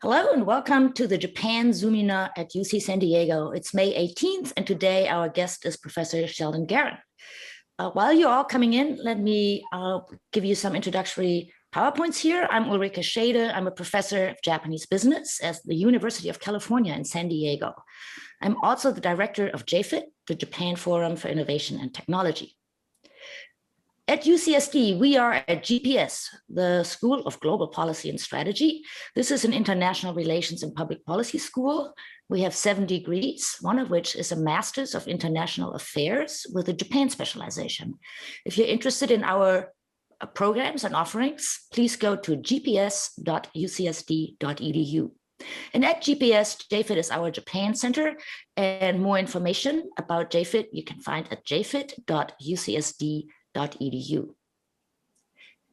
Hello and welcome to the Japan Zoomina at UC San Diego. It's May 18th, and today our guest is Professor Sheldon Garon. While you're all coming in, let me give you some introductory PowerPoints here. I'm Ulrike Schaede. I'm a professor of Japanese business at the University of California in San Diego. I'm also the director of JFIT, the Japan Forum for Innovation and Technology. At UCSD, we are at GPS, the School of Global Policy and Strategy. This is an international relations and public policy school. We have 7 degrees, one of which is a Master's of International Affairs with a Japan specialization. If you're interested in our programs and offerings, please go to gps.ucsd.edu. And at GPS, JFIT is our Japan Center, and more information about JFIT you can find at jfit.ucsd.edu.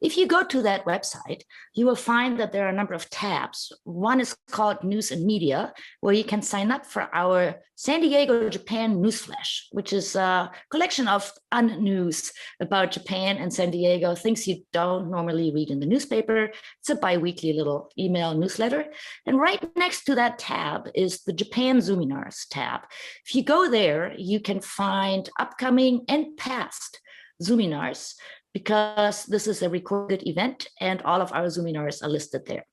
If you go to that website, you will find that there are a number of tabs. One is called News and Media, where you can sign up for our San Diego Japan Newsflash, which is a collection of news about Japan and San Diego, things you don't normally read in the newspaper. It's a bi-weekly little email newsletter. And right next to that tab is the Japan Zoominars tab. If you go there, you can find upcoming and past Zoominars, because this is a recorded event and all of our Zoominars are listed there.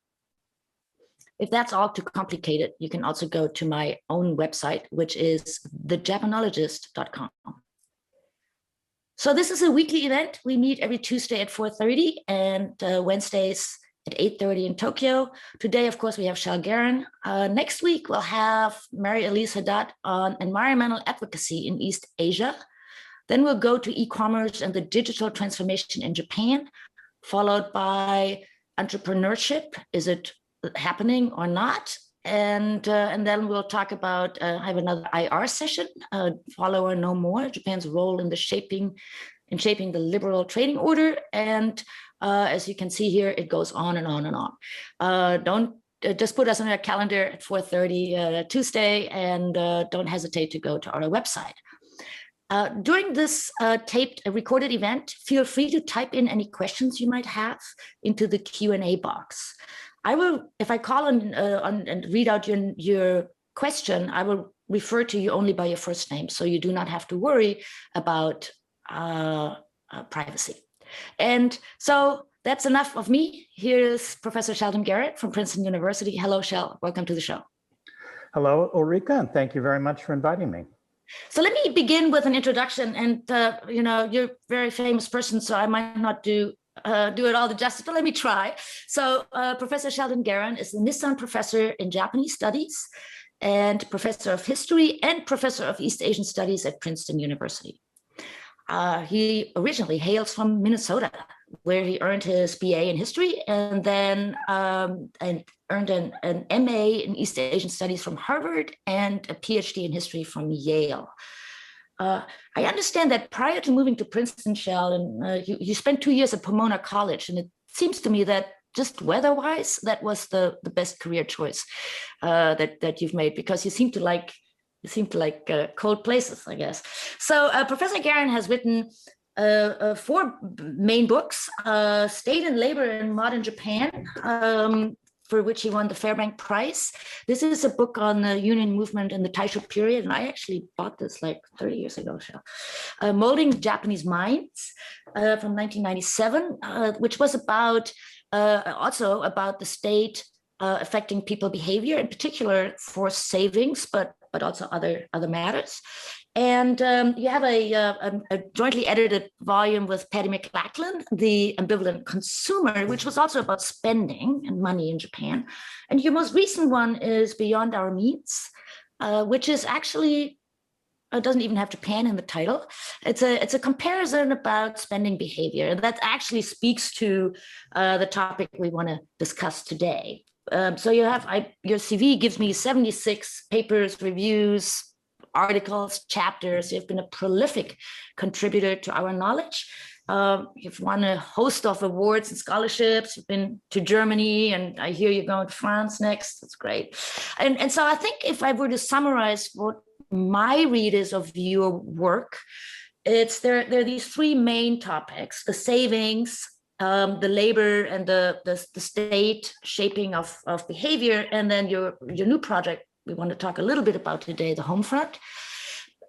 If that's all too complicated, you can also go to my own website, which is thejapanologist.com. So this is a weekly event. We meet every Tuesday at 4:30 and Wednesdays at 8:30 in Tokyo. Today, of course, we have Sheldon Garon. Next week, we'll have Mary-Elise Haddad on environmental advocacy in East Asia. Then we'll go to e-commerce and the digital transformation in Japan, followed by entrepreneurship. Is it happening or not? And then we'll talk about, have another IR session, Follow or No More, Japan's role in shaping the liberal trading order. And as you can see here, it goes on and on and on. Don't just put us on our calendar at 4:30 Tuesday, and don't hesitate to go to our website. During this taped recorded event, feel free to type in any questions you might have into the Q&A box. I will, if I call on and read out your question, I will refer to you only by your first name, so you do not have to worry about privacy. And so that's enough of me. Here's Professor Sheldon Garrett from Princeton University. Hello, Shel. Welcome to the show. Hello, Ulrike, and thank you very much for inviting me. So let me begin with an introduction, and you're a very famous person, so I might not do it all the justice, but let me try. So Professor Sheldon Garon is the Nissan Professor in Japanese Studies and Professor of History and Professor of East Asian Studies at Princeton University. He originally hails from Minnesota, where he earned his BA in history and then earned an MA in East Asian Studies from Harvard and a PhD in history from Yale. I understand that prior to moving to Princeton, Sheldon, you spent 2 years at Pomona College, and it seems to me that just weather-wise, that was the best career choice that you've made, because you seem to like cold places, I guess. So Professor Garon has written 4 main books: State and Labor in Modern Japan, for which he won the Fairbank Prize. This is a book on the union movement in the Taisho period, and I actually bought this like 30 years ago. Molding Japanese Minds from 1997, which was also about the state affecting people behavior, in particular for savings, but also other matters. And you have a jointly edited volume with Patty McLachlan, The Ambivalent Consumer, which was also about spending and money in Japan. And your most recent one is Beyond Our Means, which is actually, it doesn't even have Japan in the title. It's a comparison about spending behavior. And that actually speaks to the topic we want to discuss today. So you have, your CV gives me 76 papers, reviews, articles, chapters. You've been a prolific contributor to our knowledge. You've won a host of awards and scholarships. You've been to Germany, and I hear you're going to France next. That's great. And so I think if I were to summarize what my read is of your work, there are these 3 main topics: the savings, the labor and the state shaping of behavior, and then your new project we want to talk a little bit about today, the Homefront.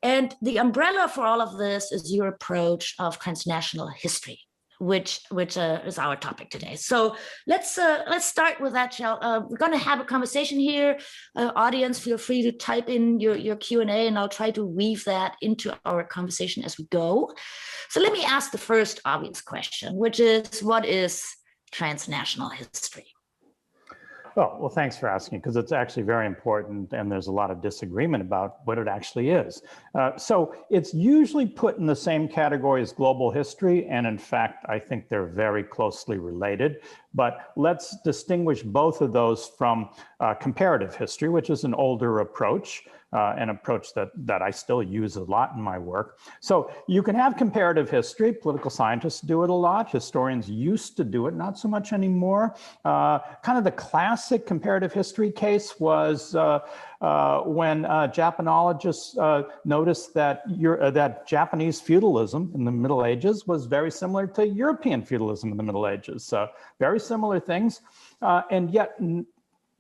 And the umbrella for all of this is your approach of transnational history, which is our topic today. So let's start with that, Shel. We're going to have a conversation here. Audience, feel free to type in your Q&A, and I'll try to weave that into our conversation as we go. So let me ask the first obvious question, which is, what is transnational history? Well, thanks for asking, because it's actually very important, and there's a lot of disagreement about what it actually is. So it's usually put in the same category as global history, and in fact, I think they're very closely related. But let's distinguish both of those from comparative history, which is an older approach, an approach that I still use a lot in my work. So you can have comparative history. Political scientists do it a lot. Historians used to do it, not so much anymore. Kind of the classic comparative history case was when Japanologists noticed that Japanese feudalism in the Middle Ages was very similar to European feudalism in the Middle Ages. So very similar things, and yet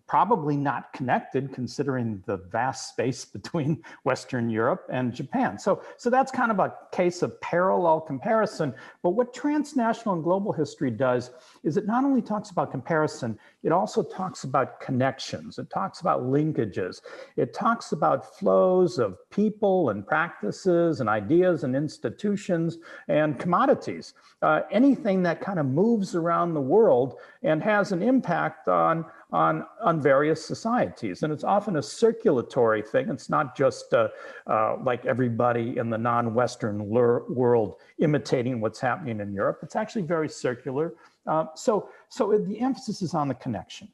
probably not connected, considering the vast space between Western Europe and Japan. So that's kind of a case of parallel comparison. But what transnational and global history does is it not only talks about comparison, it also talks about connections. It talks about linkages. It talks about flows of people and practices and ideas and institutions and commodities. Anything that kind of moves around the world and has an impact on various societies. And it's often a circulatory thing. It's not just like everybody in the non-Western world imitating what's happening in Europe. It's actually very circular. So the emphasis is on the connection.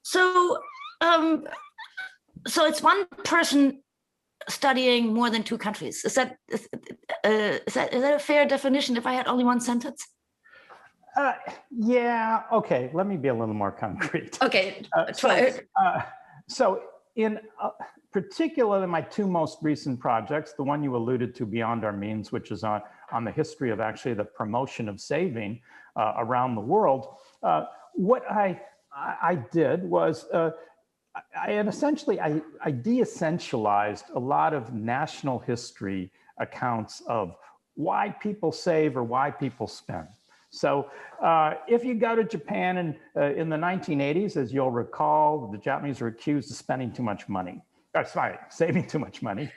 So it's one person studying more than two countries. Is that a fair definition if I had only one sentence? Yeah, okay, let me be a little more concrete. Okay, try it. So in particular, my two most recent projects, the one you alluded to, Beyond Our Means, which is on the history of actually the promotion of saving around the world, what I did was I de-essentialized a lot of national history accounts of why people save or why people spend. So if you go to Japan in the 1980s, as you'll recall, the Japanese were accused of spending too much money. Saving too much money.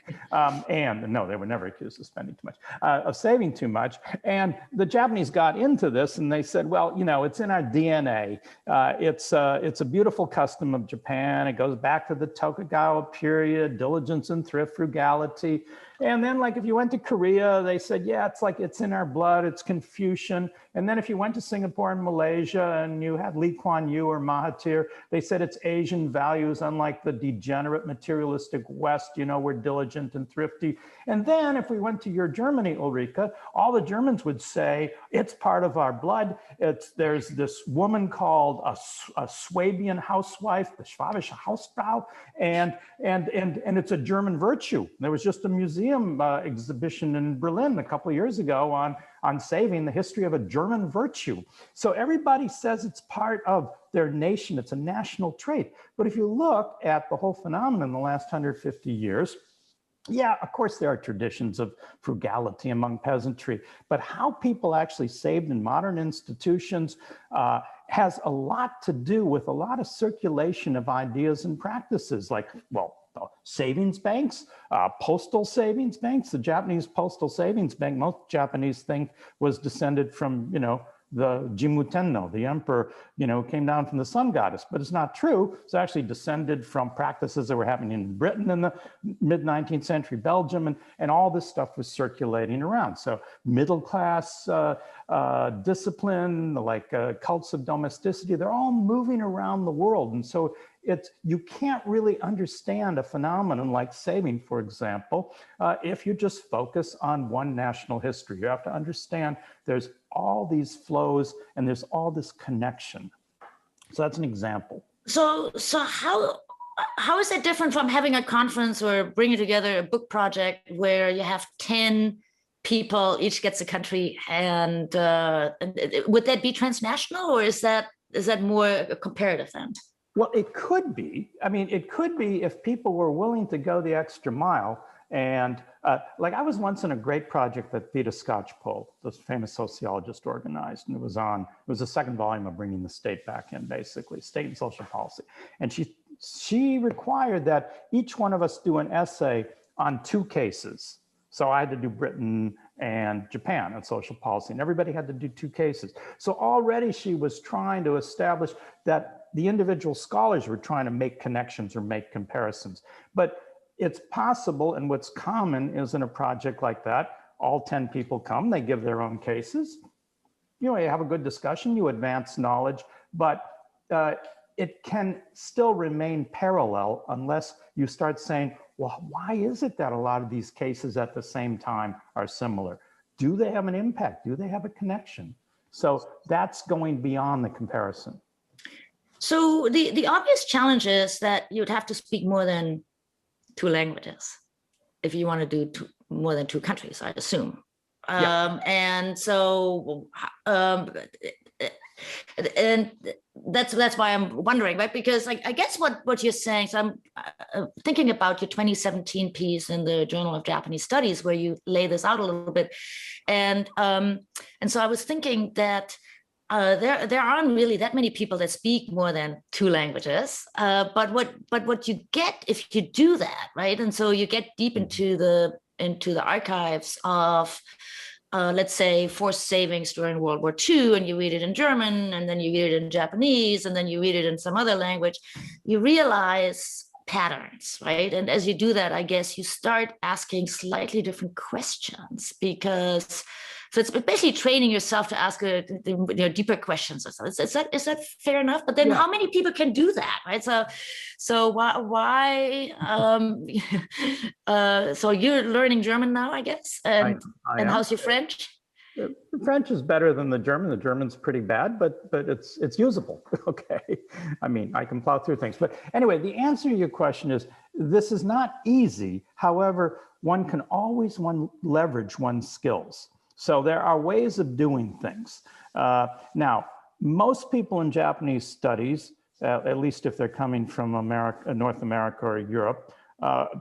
And no, they were never accused of spending too much, of saving too much. And the Japanese got into this and they said, well, you know, it's in our DNA. It's a beautiful custom of Japan. It goes back to the Tokugawa period, diligence and thrift, frugality. And then, like, if you went to Korea, they said, yeah, it's in our blood, it's Confucian. And then if you went to Singapore and Malaysia and you had Lee Kuan Yew or Mahathir, they said it's Asian values, unlike the degenerate materialistic West, you know, we're diligent and thrifty. And then if we went to your Germany, Ulrike, all the Germans would say, it's part of our blood. There's this woman called a Swabian housewife, the Schwäbische Hausfrau, and it's a German virtue. There was just a museum exhibition in Berlin a couple of years ago on saving, the history of a German virtue. So everybody says it's part of their nation. It's a national trait. But if you look at the whole phenomenon in the last 150 years, yeah, of course, there are traditions of frugality among peasantry, but how people actually saved in modern institutions has a lot to do with a lot of circulation of ideas and practices, like, well, savings banks, postal savings banks. The Japanese postal savings bank, most Japanese think was descended from, you know, the Jimmu-Tenno, the emperor, you know, came down from the sun goddess, but it's not true. It's actually descended from practices that were happening in Britain in the mid-19th century, Belgium, and all this stuff was circulating around. So middle-class discipline, like cults of domesticity, they're all moving around the world. And so you can't really understand a phenomenon like saving, for example, if you just focus on one national history. You have to understand there's all these flows and there's all this connection. So that's an example. So how is that different from having a conference or bringing together a book project where you have 10 people, each gets a country, and would that be transnational, or is that more a comparative then? Well, it could be. I mean, it could be if people were willing to go the extra mile. And like I was once in a great project that Theda Skocpol, the famous sociologist, organized, and it was the second volume of Bringing the State Back In, basically, state and social policy. And she required that each one of us do an essay on 2 cases. So I had to do Britain and Japan on social policy, and everybody had to do 2 cases. So already she was trying to establish that the individual scholars were trying to make connections or make comparisons. But it's possible, and what's common is in a project like that, all 10 people come, they give their own cases. You have a good discussion, you advance knowledge, but it can still remain parallel unless you start saying, well, why is it that a lot of these cases at the same time are similar? Do they have an impact? Do they have a connection? So that's going beyond the comparison. So the obvious challenge is that you'd have to speak more than 2 languages if you want to do more than 2 countries, I assume. Yeah. And so, and that's why I'm wondering, right? Because I guess what you're saying, so I'm thinking about your 2017 piece in the Journal of Japanese Studies, where you lay this out a little bit. And so I was thinking that there aren't really that many people that speak more than 2 languages, but what you get if you do that, right? And so you get deep into the archives of, let's say, forced savings during World War II, and you read it in German, and then you read it in Japanese, and then you read it in some other language. You realize patterns, right? And as you do that, I guess you start asking slightly different questions, because so it's basically training yourself to ask deeper questions. Is that fair enough? But then how many people can do that, right? So why? So you're learning German now, I guess, and how's your French? French is better than the German. The German's pretty bad, but it's usable. Okay, I mean, I can plow through things. But anyway, the answer to your question is this is not easy. However, one can always leverage one's skills. So there are ways of doing things. Now, most people in Japanese studies, at least if they're coming from North America or Europe,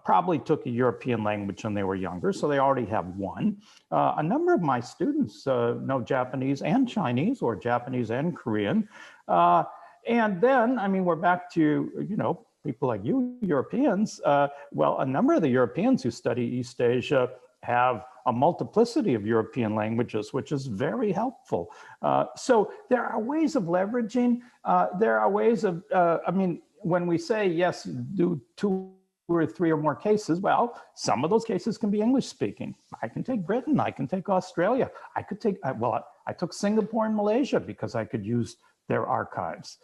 probably took a European language when they were younger, so they already have one. A number of my students know Japanese and Chinese, or Japanese and Korean. And then, I mean, we're back to, people like you, Europeans. Well, a number of the Europeans who study East Asia have a multiplicity of European languages, which is very helpful. So there are ways of leveraging. There are ways of, I mean, when we say, yes, do 2 or 3 or more cases, well, some of those cases can be English speaking. I can take Britain, I can take Australia. I could take, I took Singapore and Malaysia because I could use their archives.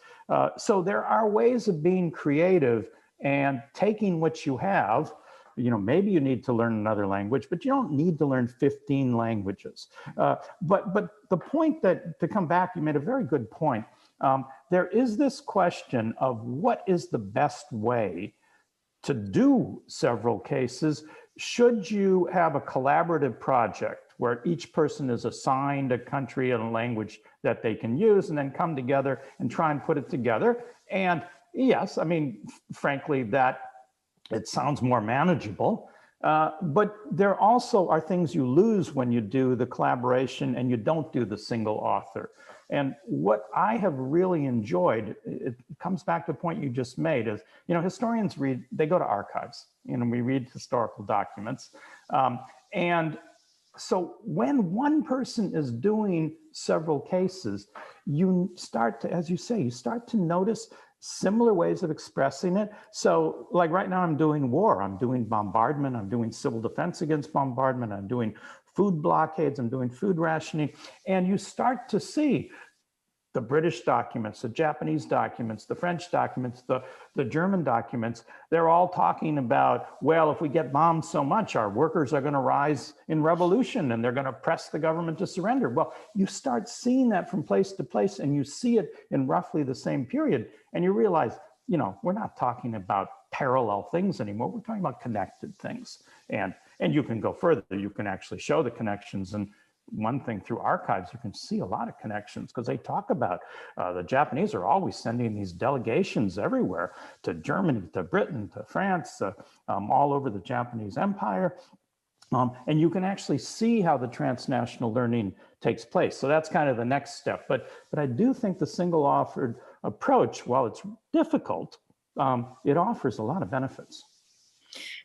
So there are ways of being creative and taking what you have. Maybe you need to learn another language, but you don't need to learn 15 languages. But the point to come back, you made a very good point. There is this question of what is the best way to do several cases. Should you have a collaborative project where each person is assigned a country and a language that they can use, and then come together and try and put it together? And yes, I mean, frankly, that it sounds more manageable, but there also are things you lose when you do the collaboration and you don't do the single author. And what I have really enjoyed, it comes back to the point you just made, is, historians they go to archives, we read historical documents. And so when one person is doing several cases, you start to, as you say, you start to notice similar ways of expressing it. So like right now I'm doing war, I'm doing bombardment, I'm doing civil defense against bombardment, I'm doing food blockades, I'm doing food rationing. And you start to see the British documents, the Japanese documents, the French documents, the German documents, they're all talking about, well, if we get bombed so much, our workers are going to rise in revolution and they're going to press the government to surrender. Well, you start seeing that from place to place, and you see it in roughly the same period. And you realize, we're not talking about parallel things anymore. We're talking about connected things. And And you can go further. You can actually show the connections. And one thing, through archives, you can see a lot of connections because they talk about the Japanese are always sending these delegations everywhere, to Germany, to Britain, to France, all over the Japanese empire. And you can actually see how the transnational learning takes place. So that's kind of the next step. But I do think the single authored approach, while it's difficult, it offers a lot of benefits.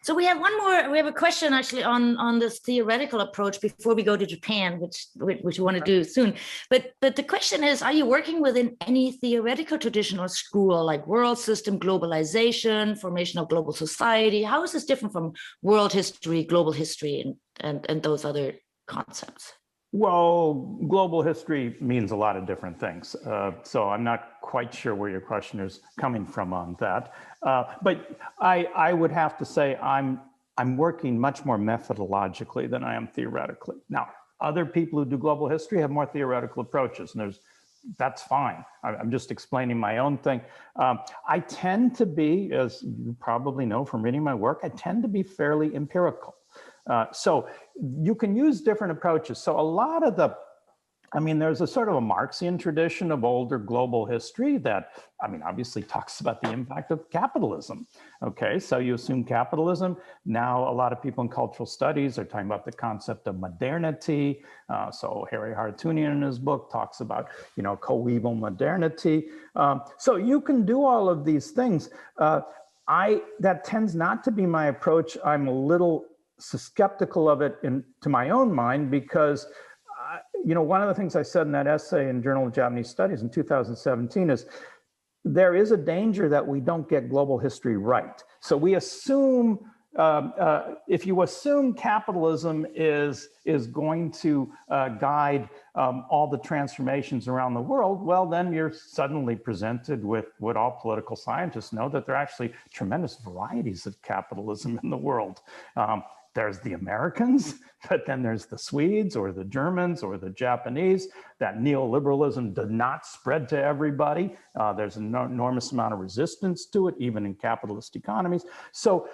So we have a question actually on this theoretical approach before we go to Japan, which we want to do soon. But the question is, are you working within any theoretical tradition or school, like world system, globalization, formation of global society? How is this different from world history, global history, and those other concepts? Well, global history means a lot of different things. So I'm not quite sure where your question is coming from on that. But I would have to say I'm working much more methodologically than I am theoretically. Now, other people who do global history have more theoretical approaches, and that's fine. I'm just explaining my own thing. I tend to be, as you probably know from reading my work, I tend to be fairly empirical. So you can use different approaches. So a lot of there's a sort of a Marxian tradition of older global history that, obviously talks about the impact of capitalism. Okay, so you assume capitalism. Now, a lot of people in cultural studies are talking about the concept of modernity. So Harry Hartunian in his book talks about, coeval modernity. So you can do all of these things. That tends not to be my approach. I'm a little skeptical of it to my own mind because, one of the things I said in that essay in Journal of Japanese Studies in 2017 is there is a danger that we don't get global history right. So we assume, if you assume capitalism is going to guide all the transformations around the world, well, then you're suddenly presented with what all political scientists know, that there are actually tremendous varieties of capitalism in the world. There's the Americans, but then there's the Swedes or the Germans or the Japanese. That neoliberalism did not spread to everybody. There's an enormous amount of resistance to it, even in capitalist economies. So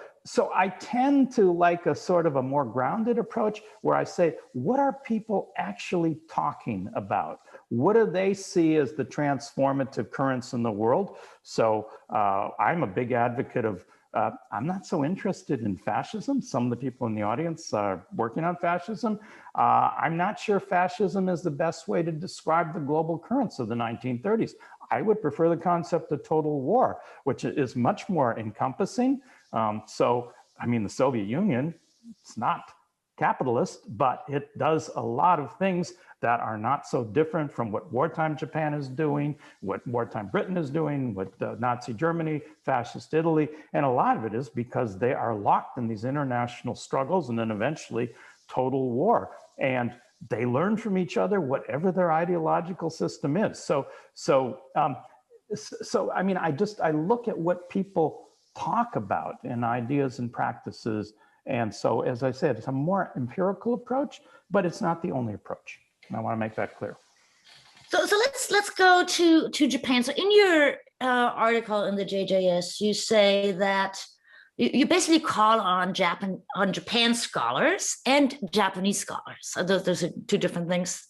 I tend to like a sort of a more grounded approach where I say, what are people actually talking about? What do they see as the transformative currents in the world? So I'm a big advocate of I'm not so interested in fascism. Some of the people in the audience are working on fascism. I'm not sure fascism is the best way to describe the global currents of the 1930s. I would prefer the concept of total war, which is much more encompassing. The Soviet Union, it's not capitalist, but it does a lot of things that are not so different from what wartime Japan is doing, what wartime Britain is doing, what Nazi Germany, fascist Italy, and a lot of it is because they are locked in these international struggles and then eventually total war. And they learn from each other, whatever their ideological system is. I look at what people talk about in ideas and practices. And so, as I said, it's a more empirical approach, but it's not the only approach. And I want to make that clear. So let's go to Japan. So in your article in the JJS, you say that you basically call on Japan scholars and Japanese scholars. So those are two different things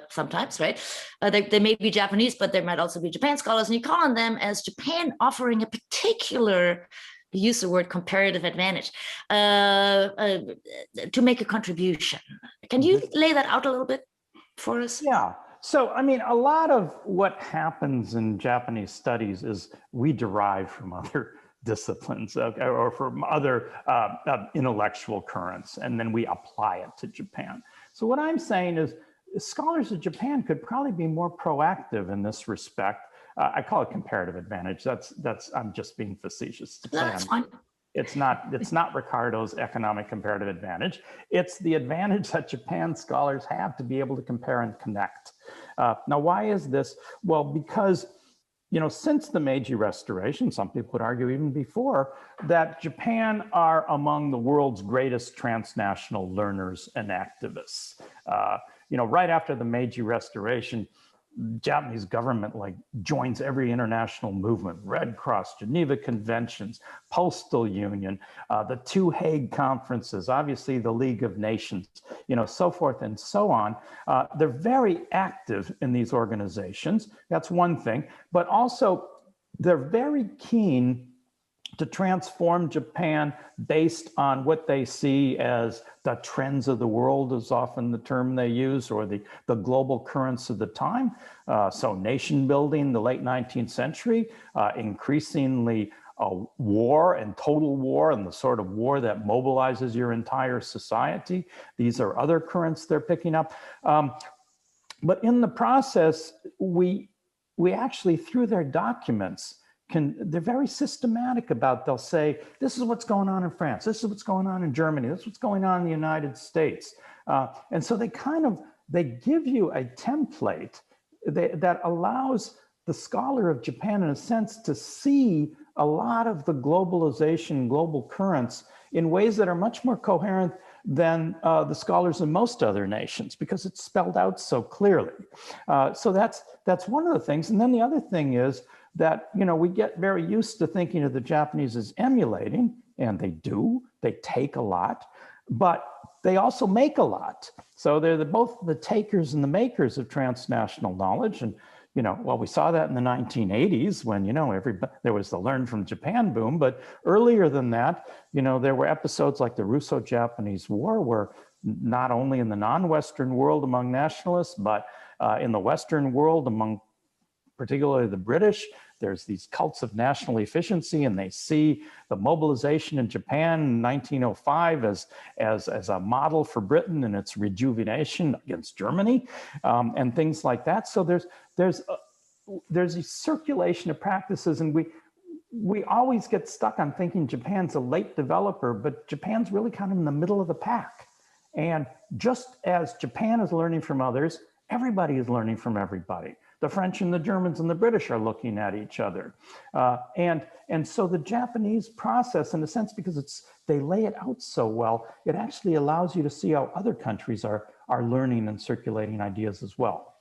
sometimes, right? They may be Japanese, but there might also be Japan scholars, and you call on them as Japan offering a particular, use the word comparative advantage to make a contribution. Can you lay that out a little bit for us? Yeah. So, a lot of what happens in Japanese studies is we derive from other disciplines or from other intellectual currents, and then we apply it to Japan. So what I'm saying is scholars of Japan could probably be more proactive in this respect. I call it comparative advantage. That's I'm just being facetious. That's fine. It's not Ricardo's economic comparative advantage. It's the advantage that Japan scholars have to be able to compare and connect. Now, why is this? Well, because since the Meiji Restoration, some people would argue even before, that Japan are among the world's greatest transnational learners and activists. Right after the Meiji Restoration, Japanese government like joins every international movement, Red Cross, Geneva Conventions, Postal Union, the two Hague conferences, obviously the League of Nations, so forth and so on. They're very active in these organizations. That's one thing, but also they're very keen to transform Japan based on what they see as the trends of the world is often the term they use, or the global currents of the time. So nation building, the late 19th century, increasingly war and total war, and the sort of war that mobilizes your entire society. These are other currents they're picking up. But in the process, we actually, through their documents, they're very systematic about, they'll say, this is what's going on in France, this is what's going on in Germany, this is what's going on in the United States. And so they give you a template that allows the scholar of Japan, in a sense, to see a lot of the globalization, global currents in ways that are much more coherent than the scholars in most other nations, because it's spelled out so clearly. So that's one of the things. And then the other thing is that, we get very used to thinking of the Japanese as emulating, and they do. They take a lot, but they also make a lot. So they're both the takers and the makers of transnational knowledge. And, well, we saw that in the 1980s when, there was the Learn from Japan boom. But earlier than that, there were episodes like the Russo-Japanese War, where not only in the non-Western world among nationalists, but in the Western world among particularly the British, there's these cults of national efficiency, and they see the mobilization in Japan in 1905 as a model for Britain and its rejuvenation against Germany, and things like that. So there's a circulation of practices, and we always get stuck on thinking Japan's a late developer, but Japan's really kind of in the middle of the pack. And just as Japan is learning from others, everybody is learning from everybody. The French and the Germans and the British are looking at each other. And so the Japanese process, in a sense, because they lay it out so well, it actually allows you to see how other countries are learning and circulating ideas as well.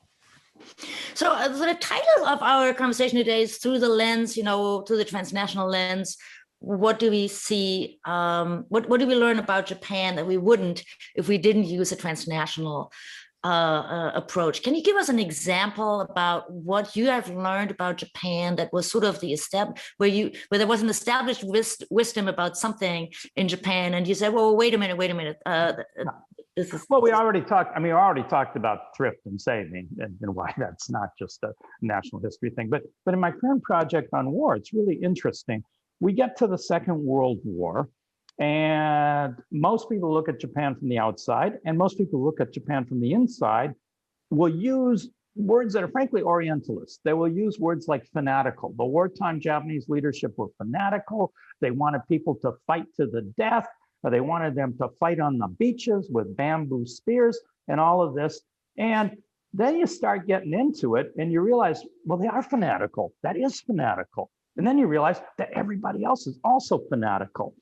So the title of our conversation today is Through the Lens, through the transnational lens. What do we see? What do we learn about Japan that we wouldn't if we didn't use a transnational approach? Can you give us an example about what you have learned about Japan that was sort of where there was an established wisdom about something in Japan, and you said, well, wait a minute. Well, we already talked about thrift and saving, and why that's not just a national history thing. But in my current project on war, it's really interesting. We get to the Second World War, and most people look at Japan from the outside, and most people look at Japan from the inside, will use words that are frankly Orientalist. They will use words like fanatical. The wartime Japanese leadership were fanatical. They wanted people to fight to the death. They wanted them to fight on the beaches with bamboo spears and all of this. And then you start getting into it and you realize, well, they are fanatical. That is fanatical. And then you realize that everybody else is also fanatical.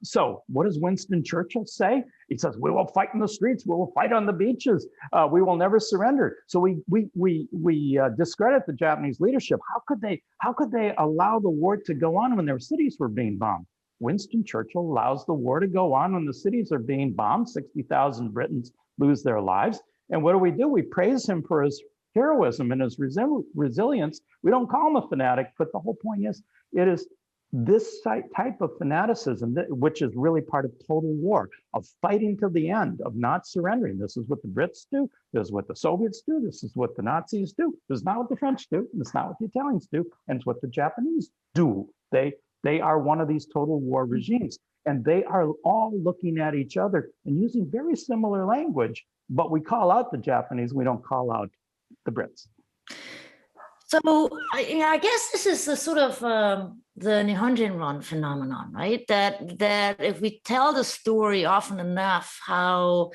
So what does Winston Churchill say? He says, we will fight in the streets, we will fight on the beaches, we will never surrender. So we discredit the Japanese leadership. How could they allow the war to go on when their cities were being bombed? Winston Churchill allows the war to go on when the cities are being bombed. 60,000 Britons lose their lives. And what do? We praise him for his heroism and his resilience. We don't call him a fanatic, but the whole point is, it is this type of fanaticism, which is really part of total war, of fighting to the end, of not surrendering. This is what the Brits do. This is what the Soviets do. This is what the Nazis do. This is not what the French do. And it's not what the Italians do. And it's what the Japanese do. They are one of these total war regimes. And they are all looking at each other and using very similar language, but we call out the Japanese, we don't call out the Brits. So I guess this is the sort of the nihonjinrun phenomenon, right? That if we tell the story often enough how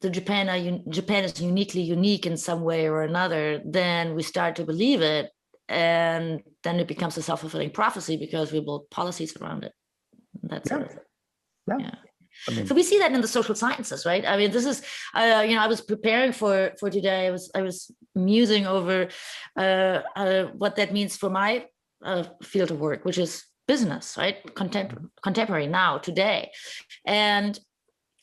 Japan is uniquely unique in some way or another, then we start to believe it, and then it becomes a self-fulfilling prophecy because we build policies around it. That's sort of, yeah. I mean, So we see that in the social sciences, right? I mean, this is, I was preparing for today. I was musing over what that means for my field of work, which is business, right? Contemporary now, today. And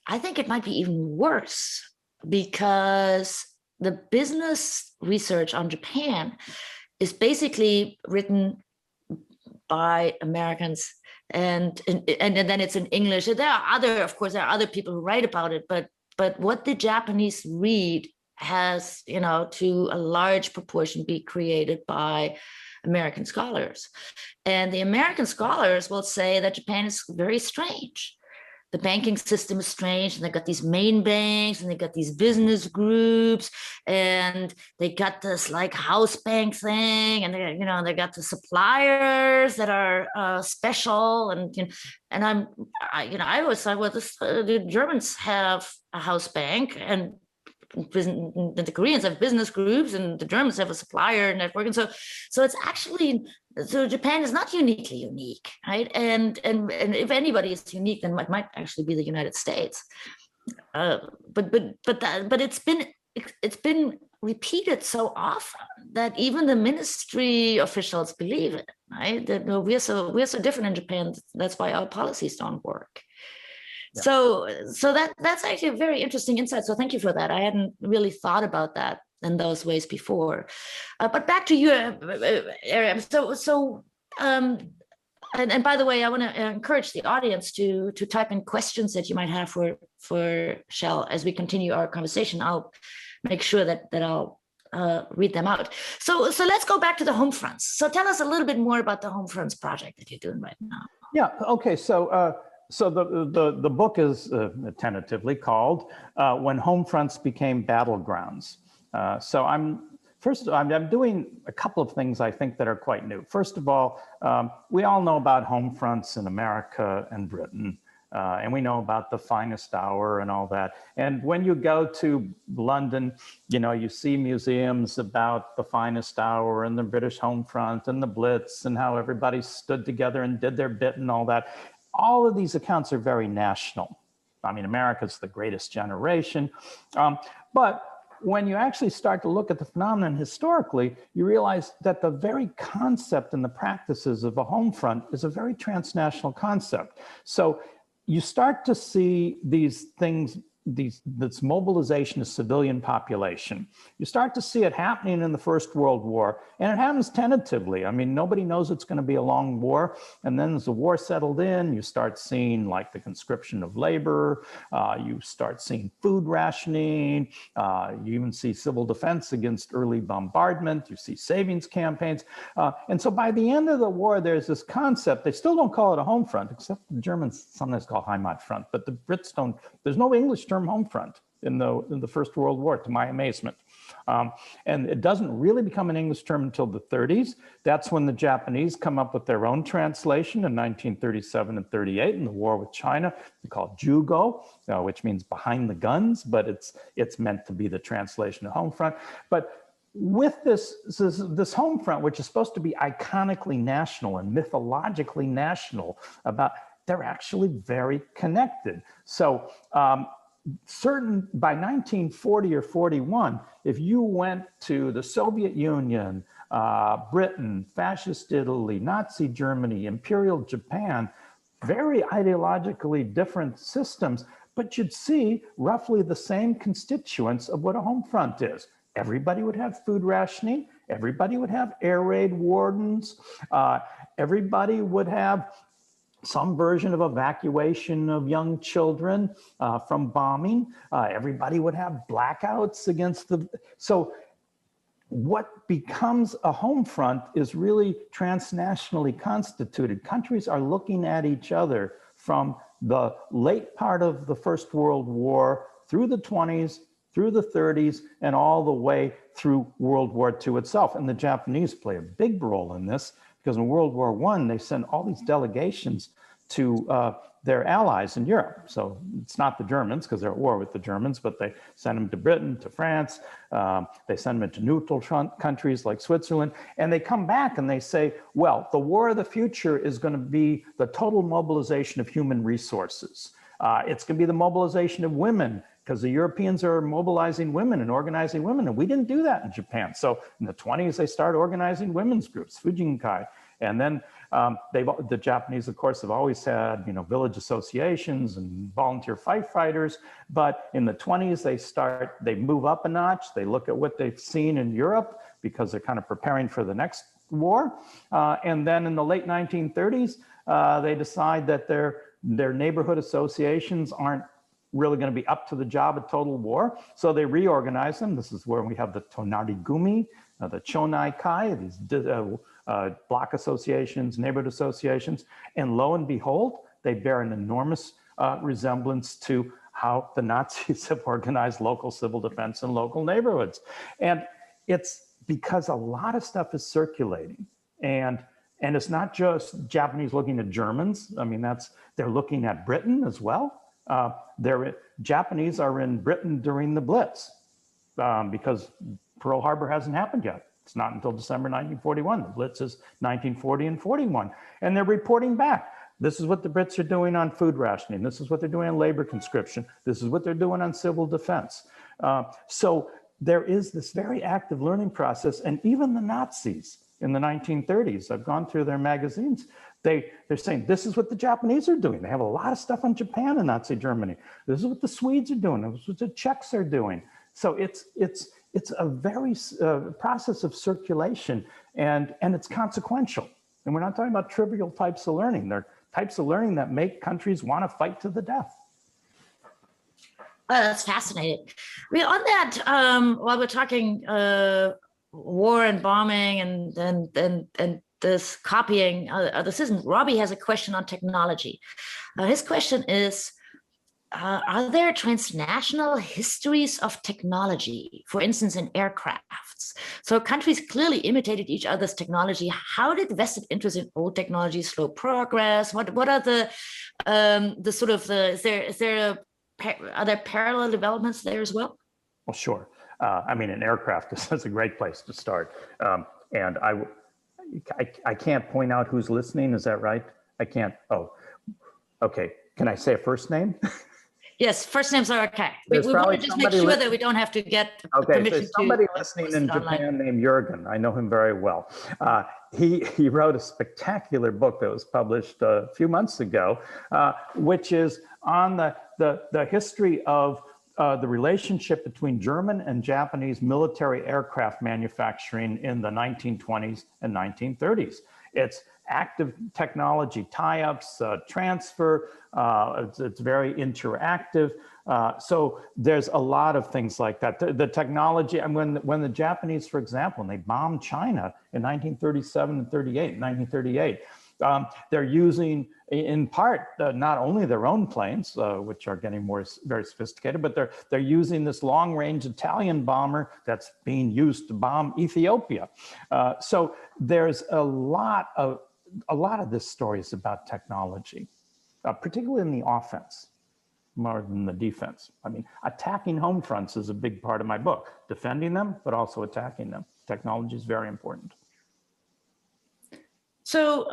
I think it might be even worse because the business research on Japan is basically written by Americans, and then it's in English. There are other people who write about it, but what the Japanese read has, to a large proportion be created by American scholars. And the American scholars will say that Japan is very strange. The banking system is strange, and they got these main banks, and they got these business groups, and they got this like house bank thing, and they got the suppliers that are special, and I always thought, well, the Germans have a house bank, and the Koreans have business groups, and the Germans have a supplier network, and so it's actually, so Japan is not uniquely unique, right? And if anybody is unique, then it might actually be the United States. But it's been repeated so often that even the ministry officials believe it, right? That we're so different in Japan. That's why our policies don't work. Yeah. So that's actually a very interesting insight. So thank you for that. I hadn't really thought about that in those ways before. But back to you, Ariam. And by the way, I want to encourage the audience to type in questions that you might have for Shell as we continue our conversation. I'll make sure that I'll read them out. So let's go back to the Homefronts. So tell us a little bit more about the Homefronts project that you're doing right now. Yeah. Okay. So the book is tentatively called "When Homefronts Became Battlegrounds." So I'm doing a couple of things I think that are quite new. First of all, we all know about home fronts in America and Britain, and we know about the finest hour and all that. And when you go to London, you see museums about the finest hour and the British home front and the Blitz and how everybody stood together and did their bit and all that. All of these accounts are very national. I mean, America's the greatest generation, but when you actually start to look at the phenomenon historically, you realize that the very concept and the practices of a home front is a very transnational concept. So you start to see these things, this mobilization of civilian population. You start to see it happening in the First World War, and it happens tentatively. I mean, nobody knows it's going to be a long war. And then as the war settled in, you start seeing like the conscription of labor, you start seeing food rationing, you even see civil defense against early bombardment, you see savings campaigns. And so by the end of the war, there's this concept, they still don't call it a home front, except the Germans sometimes call Heimat front, but the Brits don't, there's no English term home front in the First World War, to my amazement. And it doesn't really become an English term until the 30s. That's when the Japanese come up with their own translation in 1937 and 38 in the war with China. They call it Jugo, which means behind the guns, but it's meant to be the translation of home front. But with this home front, which is supposed to be iconically national and mythologically national, they're actually very connected. So by 1940 or 41, if you went to the Soviet Union, Britain, fascist Italy, Nazi Germany, Imperial Japan, very ideologically different systems, but you'd see roughly the same constituents of what a home front is. Everybody would have food rationing, everybody would have air raid wardens, everybody would have some version of evacuation of young children from bombing. Everybody would have blackouts against so what becomes a home front is really transnationally constituted. Countries are looking at each other from the late part of the First World War through the 20s, through the 30s, and all the way through World War II itself. And the Japanese play a big role in this, because in World War I, they send all these delegations to their allies in Europe. So it's not the Germans, because they're at war with the Germans, but they send them to Britain, to France, they send them into neutral countries like Switzerland, and they come back and they say, well, the war of the future is going to be the total mobilization of human resources. It's going to be the mobilization of women, because the Europeans are mobilizing women and organizing women, and we didn't do that in Japan. So in the 20s, they started organizing women's groups, Fujinkai. And then the Japanese, of course, have always had, village associations and volunteer firefighters. But in the 20s, they move up a notch. They look at what they've seen in Europe because they're kind of preparing for the next war. And then in the late 1930s, they decide that their neighborhood associations aren't really going to be up to the job of total war. So they reorganize them. This is where we have the Tonarigumi, the Chonai Kai, these block associations, neighborhood associations. And lo and behold, they bear an enormous resemblance to how the Nazis have organized local civil defense in local neighborhoods. And it's because a lot of stuff is circulating. And it's not just Japanese looking at Germans. I mean, they're looking at Britain as well. Japanese are in Britain during the Blitz because Pearl Harbor hasn't happened yet. It's not until December 1941. The Blitz is 1940 and 41. And they're reporting back. This is what the Brits are doing on food rationing. This is what they're doing on labor conscription. This is what they're doing on civil defense. So there is this very active learning process. And even the Nazis in the 1930s, I've gone through their magazines, they're saying, this is what the Japanese are doing. They have a lot of stuff on Japan and Nazi Germany. This is what the Swedes are doing. This is what the Czechs are doing. So it's a very process of circulation, and it's consequential. And we're not talking about trivial types of learning. They're types of learning that make countries want to fight to the death. Oh, that's fascinating. I mean, on that, while we're talking war and bombing and this copying the system, Robbie has a question on technology. His question is, are there transnational histories of technology, for instance, in aircrafts? So countries clearly imitated each other's technology. How did vested interest in old technology slow progress? What are are there parallel developments there as well? Well, sure. I mean, an aircraft is a great place to start. And I can't point out who's listening. Is that right? I can't. Oh, okay. Can I say a first name? Yes, first names are okay. We want to just make sure that we don't have to get permission to. Somebody listening in Japan named Jürgen. I know him very well. He wrote a spectacular book that was published a few months ago, which is on the history of the relationship between German and Japanese military aircraft manufacturing in the 1920s and 1930s. It's active technology tie-ups, transfer, it's very interactive. So there's a lot of things like that. The technology, and when the Japanese, for example, when they bombed China in 1937 and 1938, they're using, in part, not only their own planes, which are getting very sophisticated, but they're using this long-range Italian bomber that's being used to bomb Ethiopia. So there's a lot of this story is about technology, particularly in the offense, more than the defense. I mean, attacking home fronts is a big part of my book, defending them, but also attacking them. Technology is very important. So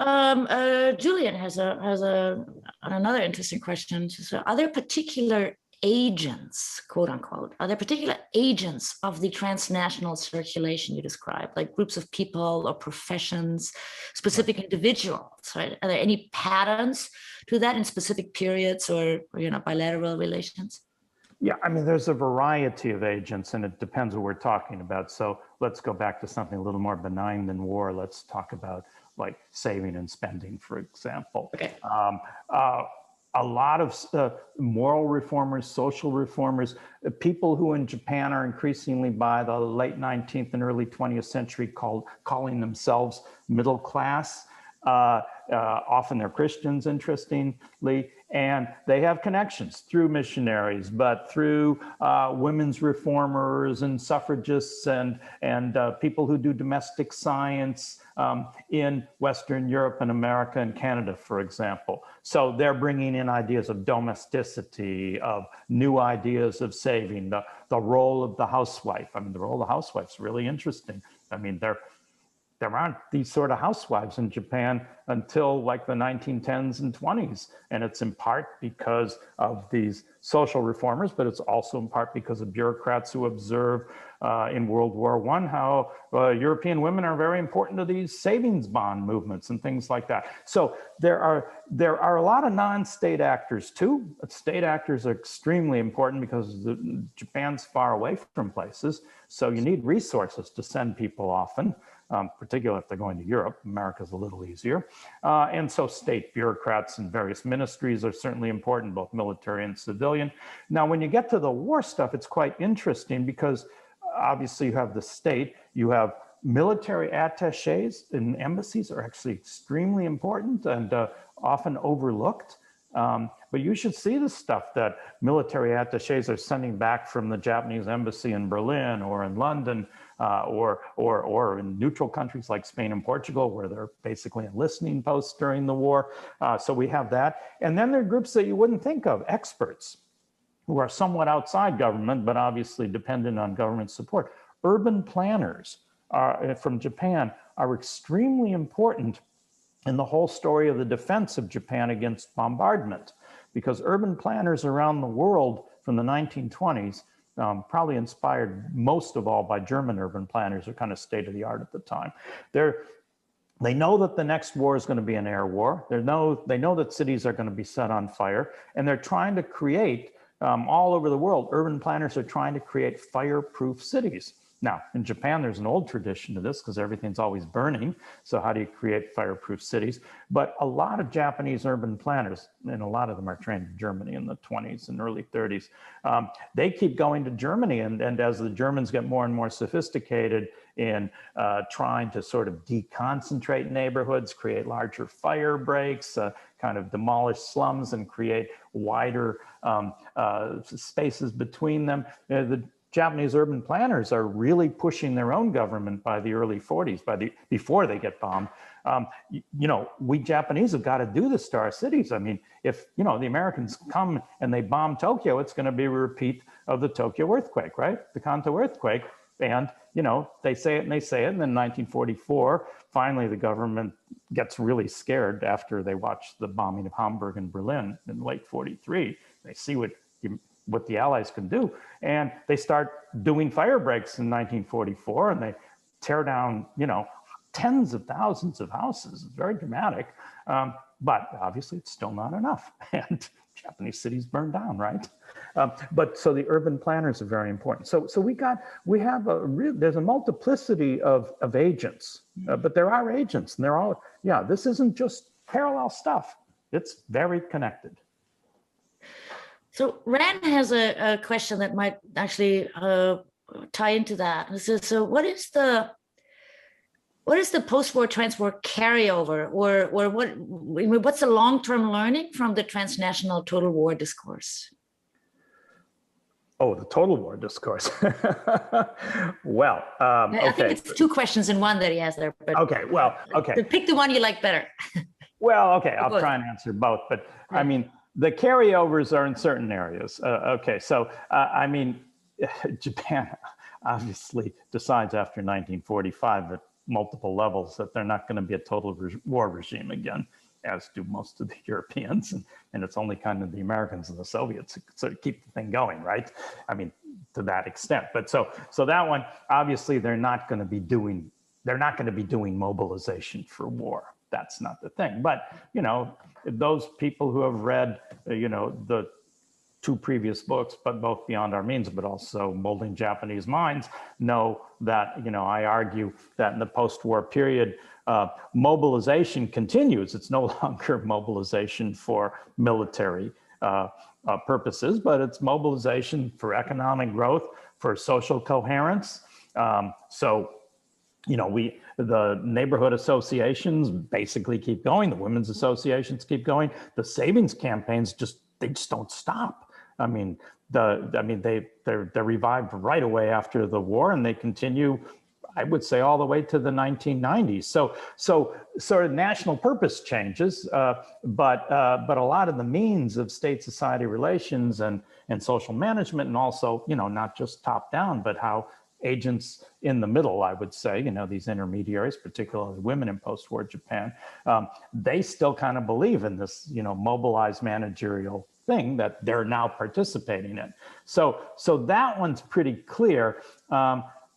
Julian has another interesting question. So are there particular agents, quote unquote, are there particular agents of the transnational circulation you described, like groups of people or professions, specific individuals, right? Are there any patterns to that in specific periods or bilateral relations? Yeah, I mean, there's a variety of agents, and it depends what we're talking about. So let's go back to something a little more benign than war. Let's talk about like saving and spending, for example. Okay. A lot of moral reformers, social reformers, people who in Japan are increasingly by the late 19th and early 20th century calling themselves middle class. Often they're Christians, interestingly, and they have connections through missionaries, but through women's reformers and suffragists and people who do domestic science in Western Europe and America and Canada, for example. So they're bringing in ideas of domesticity, of new ideas of saving, the role of the housewife. I mean, the role of the housewife is really interesting. I mean, they're there aren't these sort of housewives in Japan until like the 1910s and 20s. And it's in part because of these social reformers, but it's also in part because of bureaucrats who observe in World War I how European women are very important to these savings bond movements and things like that. So there are a lot of non-state actors too. State actors are extremely important because Japan's far away from places. So you need resources to send people often. Particularly if they're going to Europe. America's a little easier. And so state bureaucrats and various ministries are certainly important, both military and civilian. Now, when you get to the war stuff, it's quite interesting because obviously you have the state, you have military attaches and embassies are actually extremely important and often overlooked. But you should see the stuff that military attaches are sending back from the Japanese embassy in Berlin or in London or in neutral countries like Spain and Portugal, where they're basically enlisting posts during the war. So we have that. And then there are groups that you wouldn't think of, experts, who are somewhat outside government, but obviously dependent on government support. Urban planners from Japan are extremely important in the whole story of the defense of Japan against bombardment, because urban planners around the world from the 1920s, probably inspired most of all by German urban planners, are kind of state of the art at the time. They know that the next war is going to be an air war. They know that cities are going to be set on fire, and they're trying to create, all over the world, urban planners are trying to create fireproof cities. Now, in Japan, there's an old tradition to this because everything's always burning. So how do you create fireproof cities? But a lot of Japanese urban planners, and a lot of them are trained in Germany in the 20s and early 30s, they keep going to Germany. And as the Germans get more and more sophisticated in trying to sort of deconcentrate neighborhoods, create larger fire breaks, kind of demolish slums and create wider spaces between them, the Japanese urban planners are really pushing their own government by the early 40s, before they get bombed. We Japanese have got to do this to our cities. I mean, if, the Americans come and they bomb Tokyo, it's going to be a repeat of the Tokyo earthquake, right? The Kanto earthquake. And, they say it and they say it. And then in 1944, finally, the government gets really scared after they watch the bombing of Hamburg and Berlin in late 43. They see what the Allies can do. And they start doing fire breaks in 1944, and they tear down, tens of thousands of houses. It's very dramatic, but obviously it's still not enough. And Japanese cities burn down, right? But so the urban planners are very important. So there's a multiplicity of agents, but there are agents, and they're all, this isn't just parallel stuff. It's very connected. So Ran has a question that might actually tie into that. So what is the post-war trans-war carryover, or what's the long-term learning from the transnational total war discourse? Oh, the total war discourse. Well, okay. I think it's two questions in one that he has there. But okay. Pick the one you like better. Well, okay, I'll try and answer both, but yeah. I mean, the carryovers are in certain areas. Japan obviously decides after 1945 at multiple levels that they're not going to be a total war regime again, as do most of the Europeans. And it's only kind of the Americans and the Soviets who sort of keep the thing going, right? I mean, to that extent. But so that one, obviously, they're not going to be doing mobilization for war. That's not the thing. But, those people who have read, the two previous books, but both Beyond Our Means, but also Molding Japanese Minds, know that, I argue that in the post-war period, mobilization continues. It's no longer mobilization for military purposes, but it's mobilization for economic growth, for social coherence. The neighborhood associations basically keep going. The women's associations keep going. The savings campaigns just don't stop. I mean, they're revived right away after the war, and they continue, I would say, all the way to the 1990s. So sort of national purpose changes, but a lot of the means of state-society relations and social management, and also, not just top down, but how agents in the middle, I would say, these intermediaries, particularly women in post-war Japan, they still kind of believe in this, mobilized managerial thing that they're now participating in. So that one's pretty clear.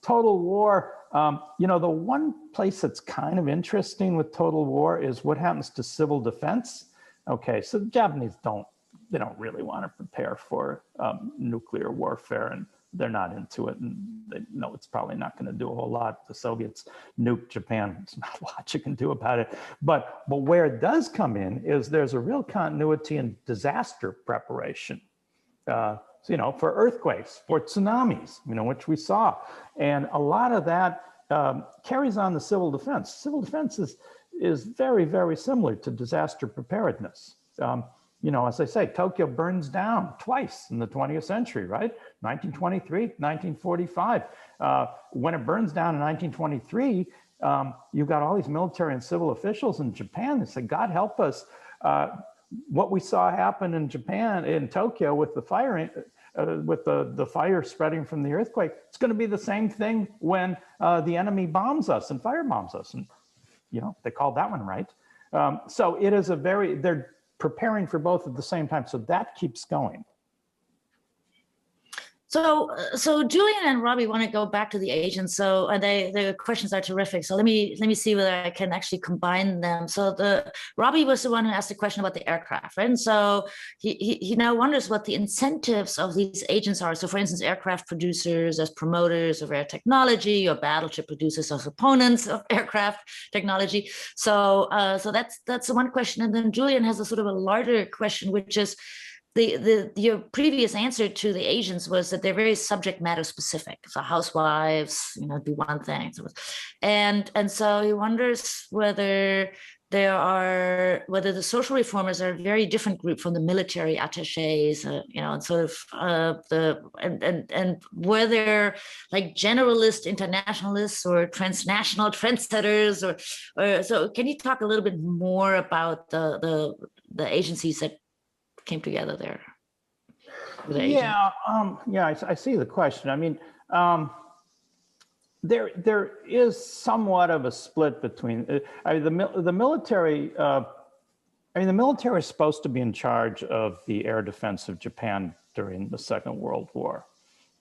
Total war, the one place that's kind of interesting with total war is what happens to civil defense. Okay, so the Japanese don't really want to prepare for nuclear warfare, and they're not into it, and they know it's probably not going to do a whole lot. The Soviets nuked Japan. There's not a lot you can do about it. But where it does come in is there's a real continuity in disaster preparation. For earthquakes, for tsunamis, which we saw. And a lot of that carries on the civil defense. Civil defense is very, very similar to disaster preparedness. As I say, Tokyo burns down twice in the 20th century, right? 1923, 1945. When it burns down in 1923, you've got all these military and civil officials in Japan that say, God help us. What we saw happen in Japan, in Tokyo, with the fire, with the fire spreading from the earthquake, it's going to be the same thing when the enemy bombs us and firebombs us. And, they called that one right. So it is they're preparing for both at the same time. So that keeps going. So Julian and Robbie want to go back to the agents. So the questions are terrific. So let me see whether I can actually combine them. So Robbie was the one who asked the question about the aircraft, right? And so he now wonders what the incentives of these agents are. So for instance, aircraft producers as promoters of air technology, or battleship producers as opponents of aircraft technology. So that's the one question. And then Julian has a sort of a larger question, which is, your previous answer to the agents was that they're very subject matter specific. So housewives, do one thing, and so he wonders whether the social reformers are a very different group from the military attaches, and sort of and whether like generalist internationalists or transnational trendsetters, or so. Can you talk a little bit more about the agencies that came together there? I see the question. I mean, there is somewhat of a split between the military. The military is supposed to be in charge of the air defense of Japan during the Second World War.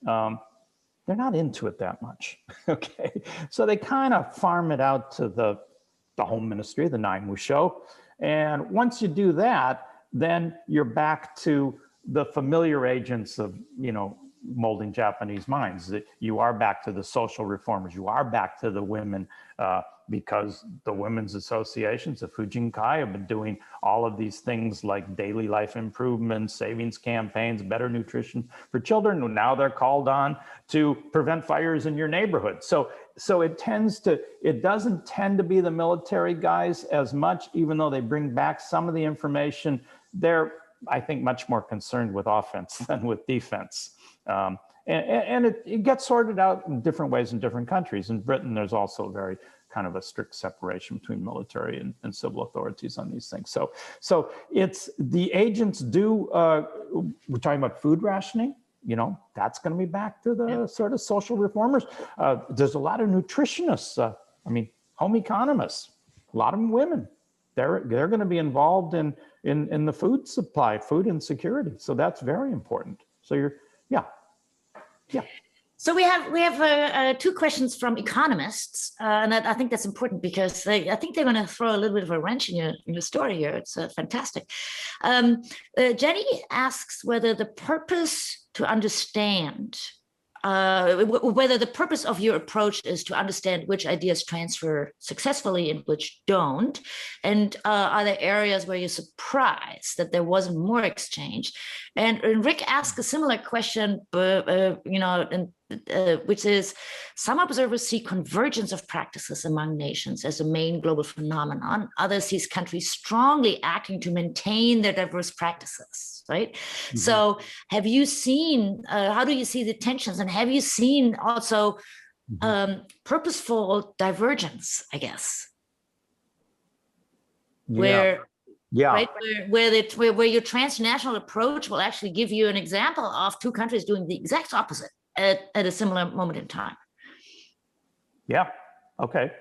They're not into it that much. Okay, so they kind of farm it out to the Home Ministry, the Naimusho, and once you do that, then you're back to the familiar agents of, molding Japanese minds. That you are back to the social reformers. You are back to the women, because the women's associations of Fujinkai have been doing all of these things like daily life improvements, savings campaigns, better nutrition for children. Now they're called on to prevent fires in your neighborhood. So it doesn't tend to be the military guys as much, even though they bring back some of the information. They're, I think, much more concerned with offense than with defense. And it gets sorted out in different ways in different countries. In Britain, there's also very kind of a strict separation between military and civil authorities on these things. So it's the agents do, we're talking about food rationing, that's going to be back to the sort of social reformers. There's a lot of nutritionists, home economists, a lot of them women. They're going to be involved in the food supply, food insecurity. So that's very important. So yeah. So we have two questions from economists, and I think that's important because I think they're going to throw a little bit of a wrench in your story here. It's fantastic. Jenny asks whether the purpose to understand, whether the purpose of your approach is to understand which ideas transfer successfully and which don't, and are there areas where you're surprised that there wasn't more exchange? And Rick asked a similar question, which is, some observers see convergence of practices among nations as a main global phenomenon. Others see countries strongly acting to maintain their diverse practices, right? Mm-hmm. So have you seen, how do you see the tensions? And have you seen also purposeful divergence, I guess? Yeah. Right, where your transnational approach will actually give you an example of two countries doing the exact opposite at a similar moment in time. Yeah. Okay.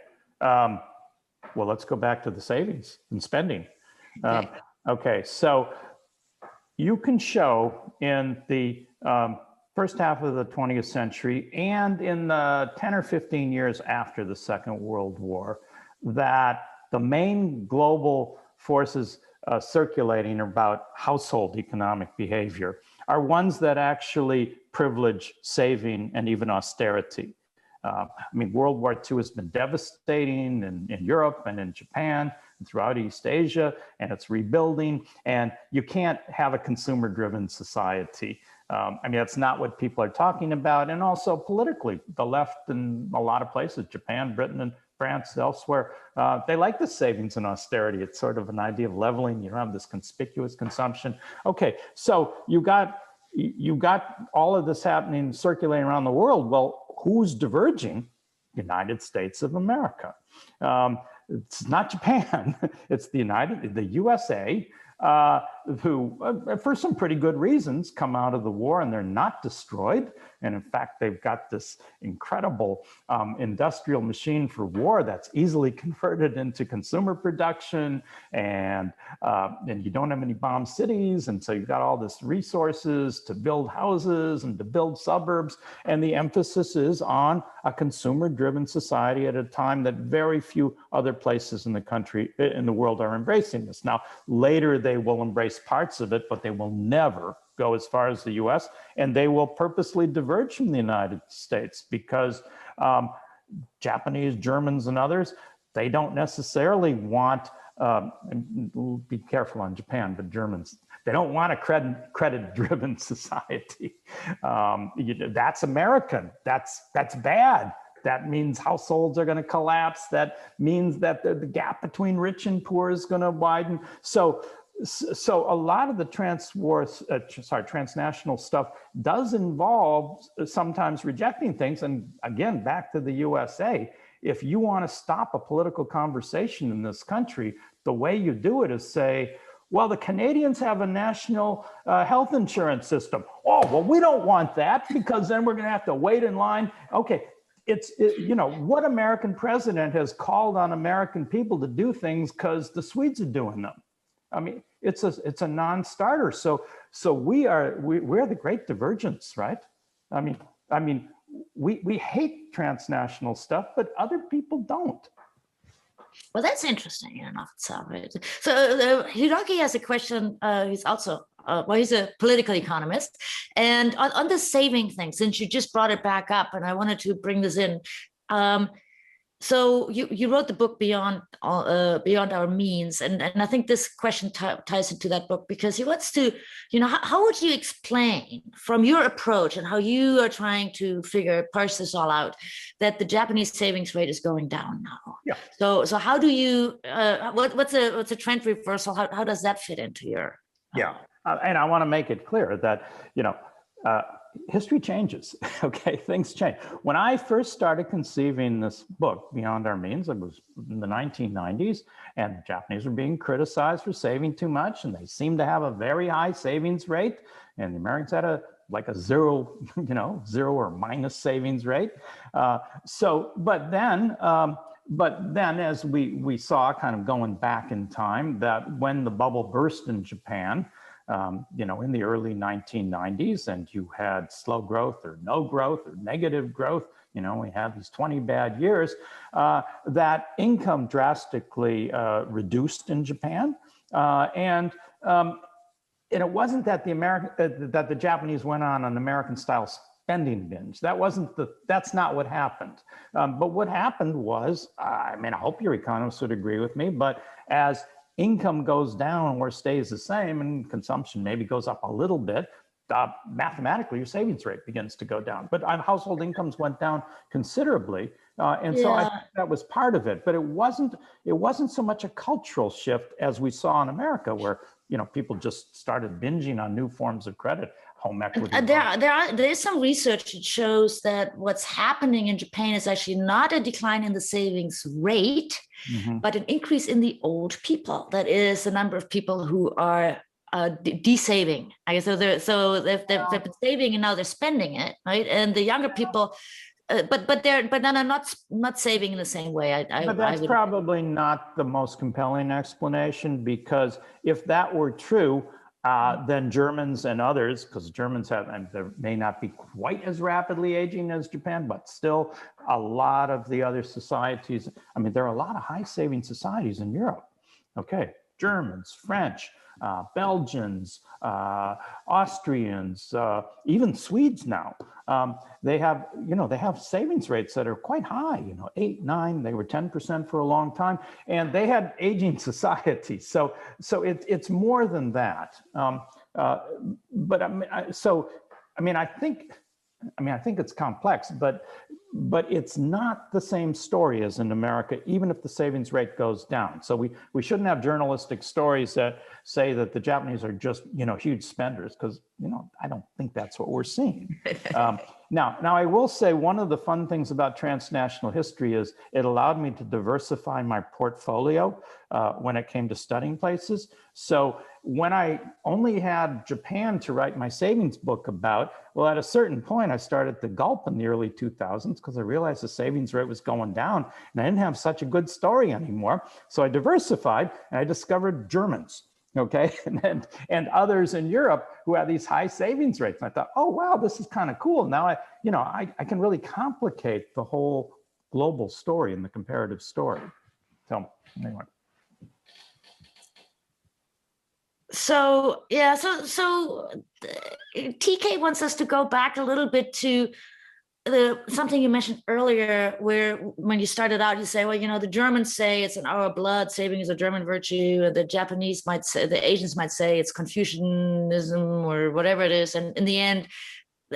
Well, let's go back to the savings and spending. Okay. Okay. So you can show in the first half of the 20th century and in the 10 or 15 years after the Second World War that the main global forces circulating about household economic behavior are ones that actually privilege saving and even austerity. I mean, World War II has been devastating in Europe and in Japan and throughout East Asia, and it's rebuilding. And you can't have a consumer-driven society. I mean, that's not what people are talking about. And also politically, the left in a lot of places, Japan, Britain, and France, elsewhere, they like the savings and austerity. It's sort of an idea of leveling. You don't have this conspicuous consumption. Okay, so you got all of this happening, circulating around the world. Well, who's diverging? United States of America. It's not Japan. It's the USA, who, for some pretty good reasons, come out of the war and they're not destroyed. And in fact, they've got this incredible industrial machine for war that's easily converted into consumer production, and you don't have any bomb cities. And so you've got all this resources to build houses and to build suburbs. And the emphasis is on a consumer-driven society at a time that very few other places in the country, in the world, are embracing this. Now, later they will embrace parts of it, but they will never go as far as the US, and they will purposely diverge from the United States because Japanese, Germans, and others, they don't necessarily want, be careful on Japan, but Germans, they don't want a credit-driven society. That's American, that's bad. That means households are going to collapse. That means that the gap between rich and poor is going to widen. So a lot of the transnational stuff does involve sometimes rejecting things. And again, back to the USA, if you want to stop a political conversation in this country, the way you do it is say, well, the Canadians have a national health insurance system. Oh, well, we don't want that because then we're going to have to wait in line. Okay. What American president has called on American people to do things because the Swedes are doing them? I mean, it's a non-starter. So we're the great divergence, right? I mean, we hate transnational stuff, but other people don't. Well, that's interesting in and of itself. Right? So Hiroki has a question. He's also he's a political economist, and on the saving thing, since you just brought it back up, and I wanted to bring this in. So you wrote the book Beyond Our Means, and I think this question ties into that book because he wants to, how would you explain from your approach and how you are trying to parse this all out, that the Japanese savings rate is going down now? Yeah. So how do you what's a trend reversal? How does that fit into your? Yeah, and I want to make it clear that history changes, okay? Things change. When I first started conceiving this book, Beyond Our Means, it was in the 1990s, and the Japanese were being criticized for saving too much, and they seemed to have a very high savings rate, and the Americans had a zero, zero or minus savings rate. But then as we saw kind of going back in time, that when the bubble burst in Japan, in the early 1990s, and you had slow growth or no growth or negative growth, we had these 20 bad years, that income drastically reduced in Japan. And it wasn't that the Japanese went on an American-style spending binge. That's not what happened. But what happened was, I hope your economists would agree with me, but as income goes down or stays the same and consumption maybe goes up a little bit, mathematically your savings rate begins to go down. But household incomes went down considerably. So I think that was part of it. But it wasn't so much a cultural shift as we saw in America, where people just started binging on new forms of credit. Home equity. There is some research that shows that what's happening in Japan is actually not a decline in the savings rate, but an increase in the old people. That is the number of people who are de-saving. I guess they've been saving and now they're spending it, right? And the younger people but then I'm not saving in the same way. But that's probably not the most compelling explanation, because if that were true, then Germans and others, because Germans have, and they may not be quite as rapidly aging as Japan, but still a lot of the other societies. I mean, there are a lot of high saving societies in Europe. Okay, Germans, French, Belgians, Austrians, even Swedes now. They have, they have savings rates that are quite high, 8, 9, they were 10% for a long time, and they had aging societies. So it's more than that. But I think it's complex, but it's not the same story as in America, even if the savings rate goes down. So we shouldn't have journalistic stories that say that the Japanese are just, huge spenders, because, I don't think that's what we're seeing. Now I will say one of the fun things about transnational history is it allowed me to diversify my portfolio when it came to studying places. So when I only had Japan to write my savings book about, well, at a certain point, I started to gulp in the early 2000s because I realized the savings rate was going down and I didn't have such a good story anymore. So I diversified and I discovered Germans, okay, and others in Europe who had these high savings rates. And I thought, oh, wow, this is kind of cool. Now I can really complicate the whole global story and the comparative story. So anyway. So yeah, so TK wants us to go back a little bit to something you mentioned earlier, where when you started out, you say, well, the Germans say it's in our blood, saving is a German virtue, and the Japanese might say, the Asians might say it's Confucianism or whatever it is, and in the end,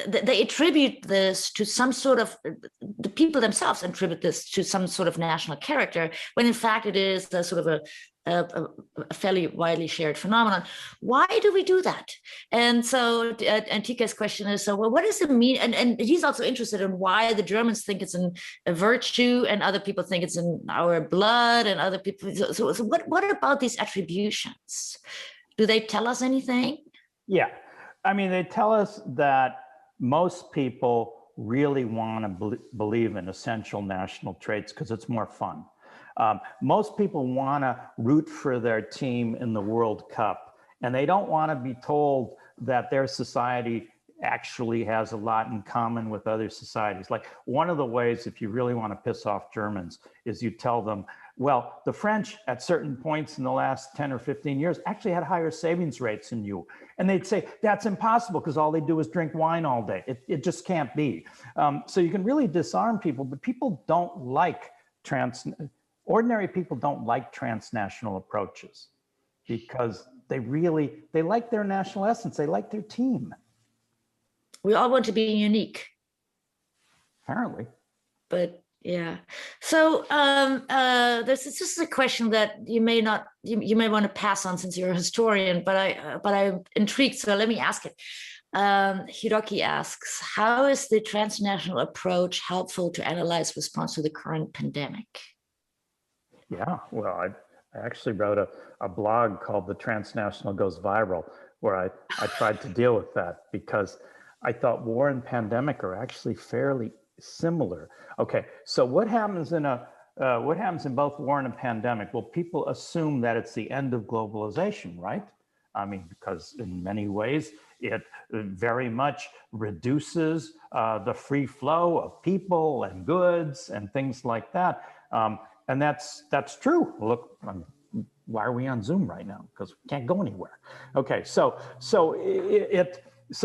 they attribute this to some sort of, the people themselves attribute this to some sort of national character, when in fact it is a sort of a fairly widely shared phenomenon. Why do we do that? And so, and TK's question is, so, well, what does it mean? And he's also interested in why the Germans think it's a virtue and other people think it's in our blood, and other people. So what about these attributions? Do they tell us anything? Yeah, I mean, they tell us that most people really want to believe in essential national traits because it's more fun. Most people want to root for their team in the World Cup, and they don't want to be told that their society actually has a lot in common with other societies. Like, one of the ways, if you really want to piss off Germans, is you tell them, well, the French at certain points in the last 10 or 15 years actually had higher savings rates than you. And they'd say, that's impossible because all they do is drink wine all day. It just can't be. So you can really disarm people, but people don't like ordinary people don't like transnational approaches because they like their national essence. They like their team. We all want to be unique. Apparently. But yeah. So this is a question that you may want to pass on since you're a historian, but I'm intrigued. So let me ask it. Hiroki asks, how is the transnational approach helpful to analyze response to the current pandemic? Yeah, well, I actually wrote a blog called The Transnational Goes Viral, where I tried to deal with that because I thought war and pandemic are actually fairly similar. Okay, so what happens in both war and a pandemic? Well, people assume that it's the end of globalization, right? I mean, because in many ways it very much reduces the free flow of people and goods and things like that. And that's true. Look, why are we on Zoom right now? Because we can't go anywhere. Okay, so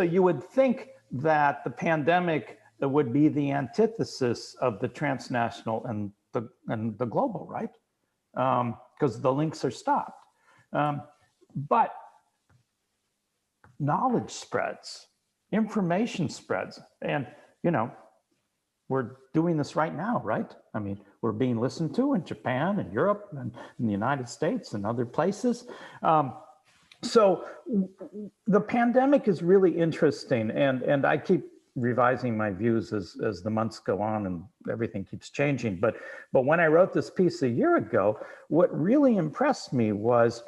you would think that the pandemic would be the antithesis of the transnational and the global, right? Because the links are stopped. But knowledge spreads, information spreads, and we're doing this right now, right? I mean, we're being listened to in Japan and Europe and in the United States and other places. So the pandemic is really interesting, and I keep revising my views as the months go on and everything keeps changing. But when I wrote this piece a year ago, what really impressed me was,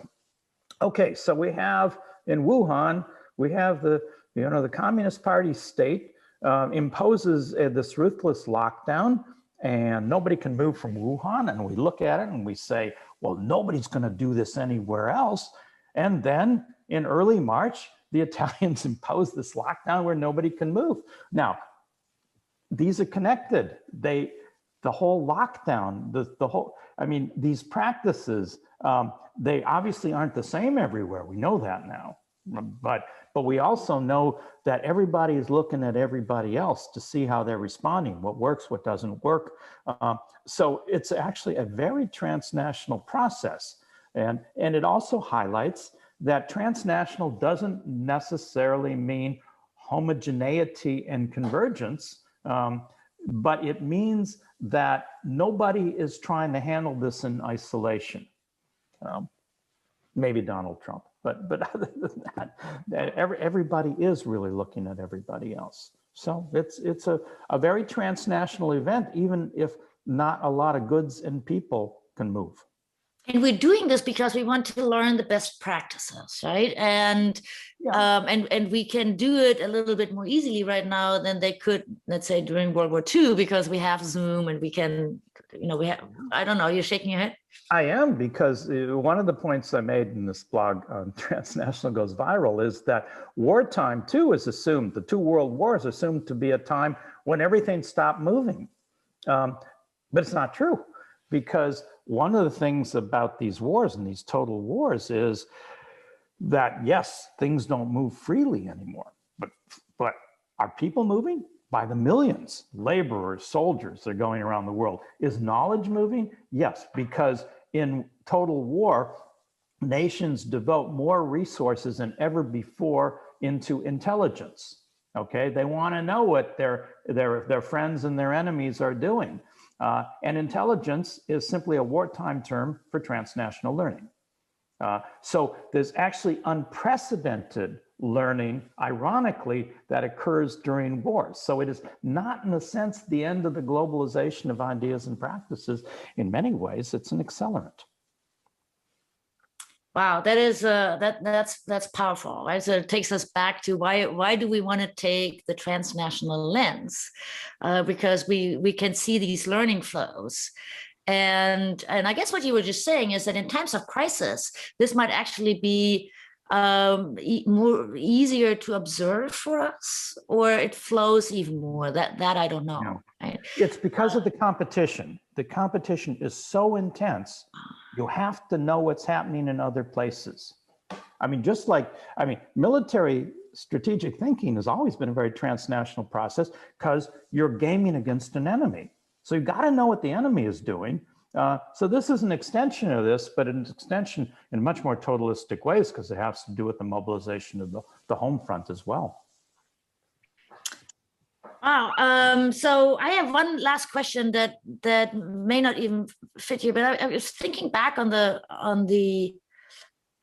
okay, so we have in Wuhan, we have the Communist Party state imposes this ruthless lockdown, and nobody can move from Wuhan. And we look at it and we say, well, nobody's going to do this anywhere else. And then in early March, the Italians impose this lockdown where nobody can move. Now, these are connected. The whole lockdown, these practices, they obviously aren't the same everywhere. We know that now. But we also know that everybody is looking at everybody else to see how they're responding, what works, what doesn't work. So it's actually a very transnational process. And it also highlights that transnational doesn't necessarily mean homogeneity and convergence, but it means that nobody is trying to handle this in isolation. Maybe Donald Trump. But other than that, everybody is really looking at everybody else. So it's a very transnational event, even if not a lot of goods and people can move. And we're doing this because we want to learn the best practices, right? And and we can do it a little bit more easily right now than they could, let's say, during World War II, because we have Zoom and we can, I don't know, you're shaking your head? I am, because one of the points I made in this blog on Transnational Goes Viral is that wartime too is assumed, the two world wars assumed to be a time when everything stopped moving. But it's not true, because one of the things about these wars and these total wars is that, yes, things don't move freely anymore, but are people moving? By the millions. Laborers, soldiers are going around the world. Is knowledge moving? Yes, because in total war, nations devote more resources than ever before into intelligence. Okay, they want to know what their friends and their enemies are doing. And intelligence is simply a wartime term for transnational learning. So there's actually unprecedented learning, ironically, that occurs during wars. So it is not, in a sense, the end of the globalization of ideas and practices. In many ways, it's an accelerant. Wow, that is that's powerful, right? So it takes us back to why do we want to take the transnational lens? Because we can see these learning flows. And I guess what you were just saying is that in times of crisis, this might actually be easier to observe for us, or it flows even more. That I don't know. No. Right? It's because of the competition. The competition is so intense. You have to know what's happening in other places. Military strategic thinking has always been a very transnational process, because you're gaming against an enemy. So you've got to know what the enemy is doing. So this is an extension of this, but an extension in much more totalistic ways, because it has to do with the mobilization of the home front as well. Wow. So I have one last question that may not even fit here, but I was thinking back on the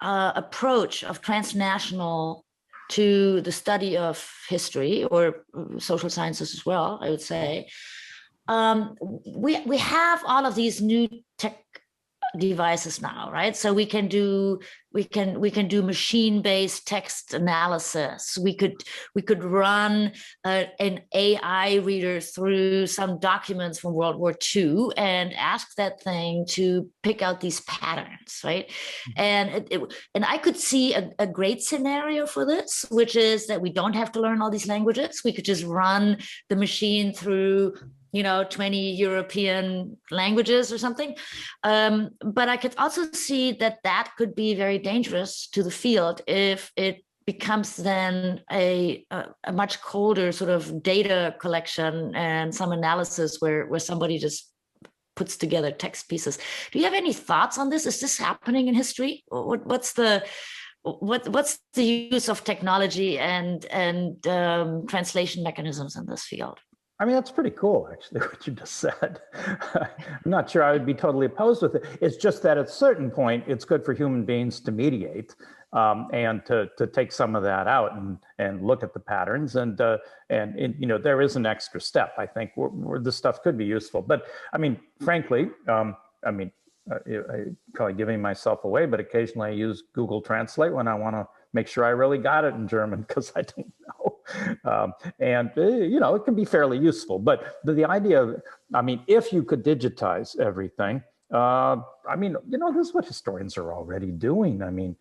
approach of transnational to the study of history, or social sciences as well, I would say. We have all of these new tech devices now, right? So we can do machine-based text analysis. We could run an AI reader through some documents from World War II and ask that thing to pick out these patterns, right? And I could see a great scenario for this, which is that we don't have to learn all these languages. We could just run the machine through 20 European languages or something. But I could also see that could be very dangerous to the field if it becomes then a much colder sort of data collection and some analysis where somebody just puts together text pieces. Do you have any thoughts on this? Is this happening in history? What's the use of technology and translation mechanisms in this field? I mean, that's pretty cool, actually, what you just said. I'm not sure I would be totally opposed with it. It's just that at a certain point, it's good for human beings to mediate and to take some of that out and look at the patterns. And there is an extra step, I think, where this stuff could be useful. But I mean, frankly, I'm probably giving myself away, but occasionally I use Google Translate when I want to make sure I really got it in German, because I don't know. And, it can be fairly useful. But the idea of, I mean, if you could digitize everything, this is what historians are already doing. I mean,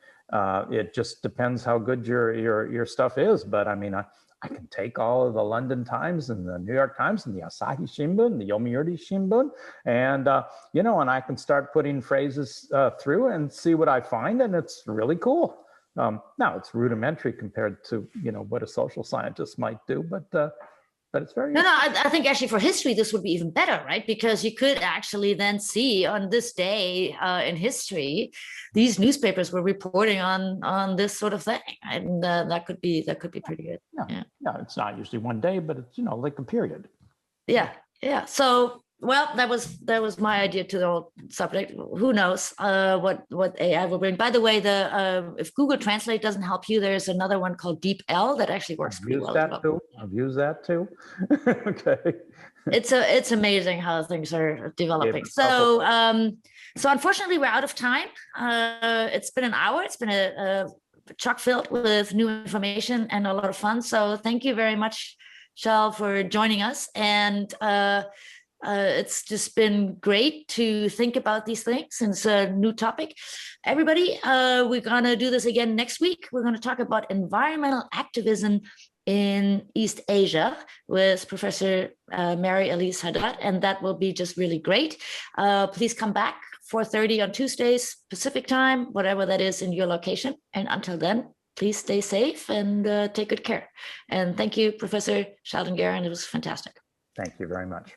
it just depends how good your stuff is. But I mean, I can take all of the London Times and the New York Times and the Asahi Shimbun, the Yomiuri Shimbun, and and I can start putting phrases through and see what I find, and it's really cool. Now it's rudimentary compared to what a social scientist might do, but it's very I think actually for history this would be even better, right? Because you could actually then see on this day in history, these newspapers were reporting on this sort of thing, and that could be pretty good. Yeah, it's not usually one day, but it's like a period. Yeah. So that was my idea to the whole subject. Who knows what AI will bring? By the way, if Google Translate doesn't help you, there's another one called DeepL that actually works pretty well. I've used that too. Okay. It's amazing how things are developing. So unfortunately we're out of time. It's been an hour. It's been a chock filled with new information and a lot of fun. So thank you very much, Shel, for joining us. And it's just been great to think about these things. And it's a new topic. Everybody, we're going to do this again next week. We're going to talk about environmental activism in East Asia with Professor Mary Elise Haddad, and that will be just really great. Please come back 4:30 on Tuesdays, Pacific time, whatever that is in your location. And until then, please stay safe and take good care. And thank you, Professor Sheldon Garon. It was fantastic. Thank you very much.